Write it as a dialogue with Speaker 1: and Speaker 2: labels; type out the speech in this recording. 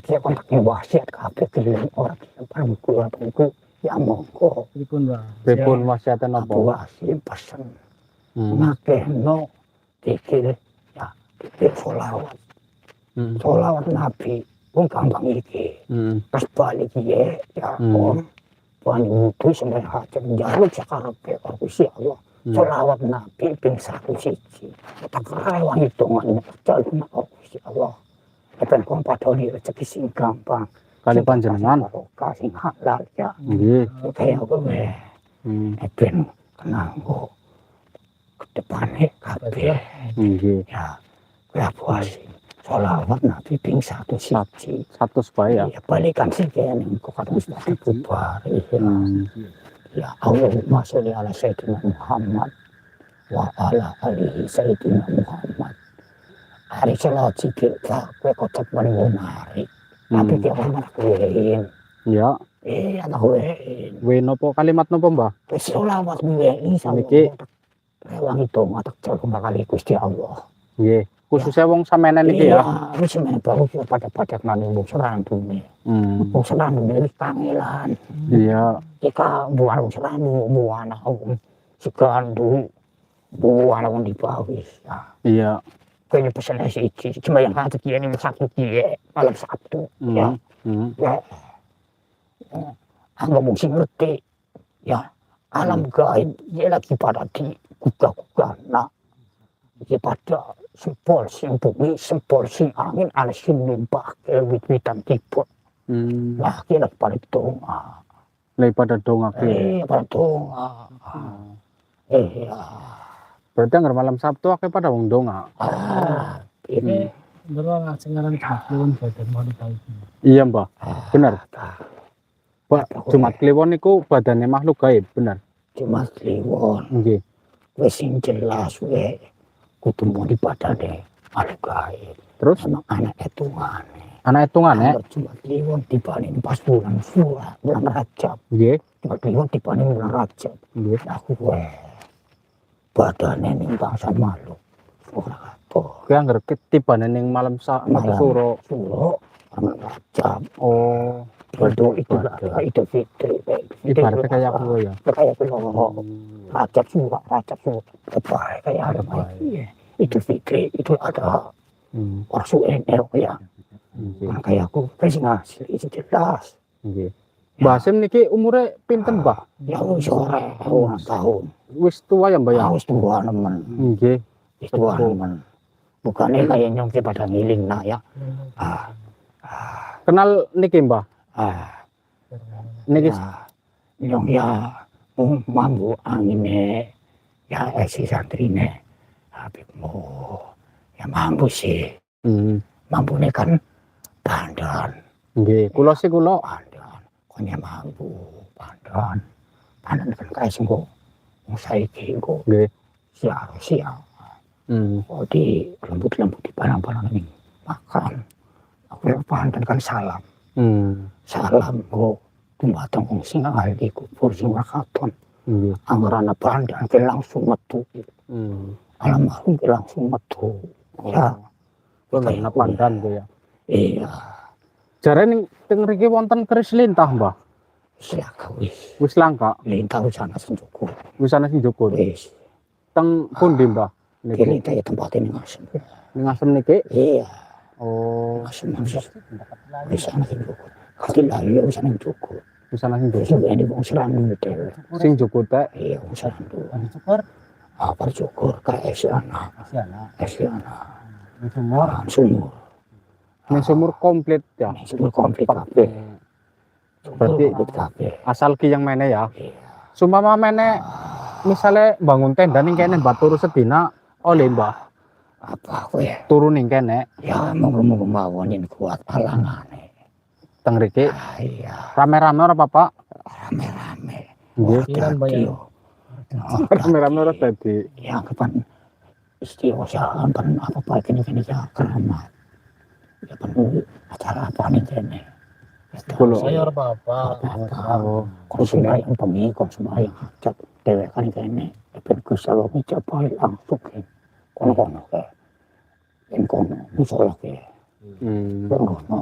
Speaker 1: iki kontaknya wasiat kabeh gelem ora bareng kula niku ya monggo.
Speaker 2: Pripun wasiate napa?
Speaker 1: Wasiat pesen. Ngakehno dikir ya dikir sholawat. Sholawat Nabi pun gampang iki. Pas balik iki ya om panjenengan itu sampai hajat njaluk sakarepe Gusti Allah. Sholawat Nabi ping 101. Tak rewan hitungan jaluk Gusti Allah. Ben kon padoni rezeki sing gampang.
Speaker 2: Kali panjenengan
Speaker 1: kasih halal ya.
Speaker 2: nggih.
Speaker 1: Kaya kowe. Ben kenanggo ke depane kabeh.
Speaker 2: Nggih.
Speaker 1: Ya. Ya puasi. Sholawat Nabi ping 101.
Speaker 2: 100 bae ya.
Speaker 1: Ya balikan sih kene kok kadang wis bubar. Ya Allahumma sholli ala sayyidina Muhammad wa ala alihi sayyidina Muhammad. Hari salat sikil kowe kocok paling mari. Tapi ki ora kuwein.
Speaker 2: Ya.
Speaker 1: Ana kuwein.
Speaker 2: We napa kalimat napa, Mbah?
Speaker 1: Wis sholawat kuwein
Speaker 2: Niki
Speaker 1: rewang itu matak jago kali Gusti Allah.
Speaker 2: Nggih. Khususnya wong samenen iki ya.
Speaker 1: Iya, wis men baru pada nang wong Serandu. Wong Serandu wis kangelan.
Speaker 2: Iya.
Speaker 1: Ika buang Serandu buana wong Serandu buana wong di Bawis.
Speaker 2: Iya.
Speaker 1: Kayaknya pesannya siji, cuma yang satu kia ini satu kia malam Sabtu. Ya. Ya. Anggap mungkin ngerti. Ya. Alam gaib dia lagi pada di kuga-kuga. Nah. Dia pada sempol sing bumi, sempol sing angin, ala sing numpah ke wit-witan tipot. Nah, kita pada donga.
Speaker 2: Lagi pada donga ki.
Speaker 1: Pada donga.
Speaker 2: Berarti anggar malam Sabtu akeh pada wong donga.
Speaker 1: Ini
Speaker 3: bener sengaran Kliwon badan mau tahu.
Speaker 2: Iya, Mbah. Bener. Pak, Jumat Kliwon niku badane makhluk gaib, bener.
Speaker 1: Jumat Kliwon.
Speaker 2: Nggih.
Speaker 1: Wis sing jelas we kudu mau di badane makhluk gaib.
Speaker 2: Terus
Speaker 1: anak etungane.
Speaker 2: Anak etungane?
Speaker 1: Jumat Kliwon dipanen pas bulan Rajab.
Speaker 2: Nggih.
Speaker 1: Jumat Kliwon dipanen bulan Rajab.
Speaker 2: Nggih.
Speaker 1: Aku badane ning bangsa makhluk. Ora apa.
Speaker 2: Kuwi anggar tibane ning malam Suro.
Speaker 1: Suro Rajab.
Speaker 2: Oh,
Speaker 1: Betul itu Fitri.
Speaker 2: Ibaratnya kayak aku ya.
Speaker 1: Kayak Rajab Suro. Apa kayak ada iya. Itu Fitri itu ada. Orang suenel ya. Kan kayak aku wis ngasil itu jelas.
Speaker 2: Nggih. Mbah Sim niki umure pinten, Mbah?
Speaker 1: Ya wis ora tahun.
Speaker 2: Wis tua ya, Mbah ya?
Speaker 1: Wis tua nemen.
Speaker 2: Nggih.
Speaker 1: Wis tua nemen. Bukannya kayak nyongke pada ngiling nah ya.
Speaker 2: Kenal niki, Mbah? Niki
Speaker 1: nyong ya mambu angine ya esi santrine. Habibmu ya mambu sih. Mampune kan pandan.
Speaker 2: Nggih, kula sih kula
Speaker 1: pandan. Konya mampu pandan. Pandan kan kae sengko. Wong saiki kok
Speaker 2: nggih.
Speaker 1: Siang. Oh di lembut-lembut di barang-barang ini makan. Aku pandan kan salam. Salam kok dumateng wong sing ahli kubur sing katon.
Speaker 2: Nggih.
Speaker 1: Anggarana pandan ke langsung metu. Almarhum ke langsung metu. Ya.
Speaker 2: Karena pandan ku ya.
Speaker 1: Iya.
Speaker 2: Jare ning teng mriki wonten keris lintah, Mbah. Wis langka.
Speaker 1: Lintah sana sing cukup.
Speaker 2: Wis ana sing joko.
Speaker 1: Wis.
Speaker 2: Teng pundi, Mbah?
Speaker 1: Niki lintah ya tempat ini ngasem.
Speaker 2: Ning asem niki?
Speaker 1: Iya.
Speaker 2: Oh,
Speaker 1: Ngasem. Wis ana sing cukup. Kaki lali wis ana sing cukup.
Speaker 2: wis ana sing
Speaker 1: Wis ini wong Serandu dhewe.
Speaker 2: sing joko tek.
Speaker 1: Iya wong Serandu.
Speaker 3: Cukur.
Speaker 1: Apa cukur kae ana.
Speaker 3: Asiana.
Speaker 1: Sumur.
Speaker 2: Ning sumur komplit ya.
Speaker 1: Sumur komplit kabeh.
Speaker 2: Berarti asal ki yang mene ya. Sumpama mene misale bangun tenda ning kene Mbah turu sedina oleh Mbah.
Speaker 1: Apa kowe?
Speaker 2: Turu ning kene.
Speaker 1: Ya monggo mawon yen kuat alangane.
Speaker 2: Teng mriki
Speaker 1: Iya.
Speaker 2: rame-rame ora Bapak?
Speaker 1: Rame-rame.
Speaker 2: Nggih.
Speaker 1: Rame-rame
Speaker 2: Rame-rame ora dadi.
Speaker 1: Ya kapan istighosah kan apa kene ya keramat. Ya penuh acara apa nih kene.
Speaker 2: Kulo.
Speaker 3: Saya ora apa-apa.
Speaker 2: Oh,
Speaker 1: Kalau sembahyang pemi, kalau sembahyang hajat dewe kan kene. Ben Gusti Allah dicapai langsung ke kono-kono ke. Yen kono musola ke. Kono.